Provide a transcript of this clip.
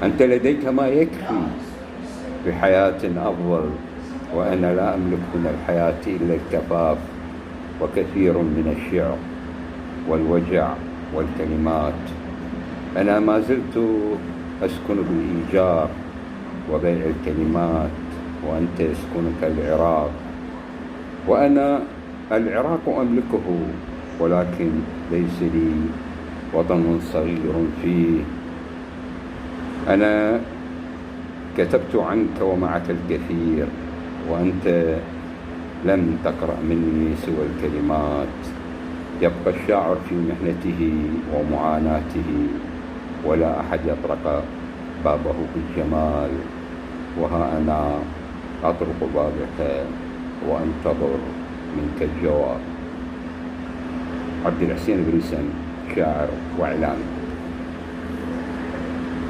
أنت لديك ما يكفي بحياة أفضل، وأنا لا أملك من الحياة إلا الكفاف وكثير من الشعر والوجع والكلمات. أنا ما زلت أسكن بالإيجار وبيع الكلمات، وأنت يسكنك العراق، وأنا العراق أملكه، ولكن ليس لي وطن صغير فيه. أنا كتبت عنك ومعك الكثير، وأنت لم تقرأ مني سوى الكلمات. يبقى الشاعر في محنته ومعاناته، ولا أحد يطرق بابه بالجمال، وها أنا أطرق بابك وأنتظر منك الجواب. عبد الحسين بن سن، شاعر وإعلامي.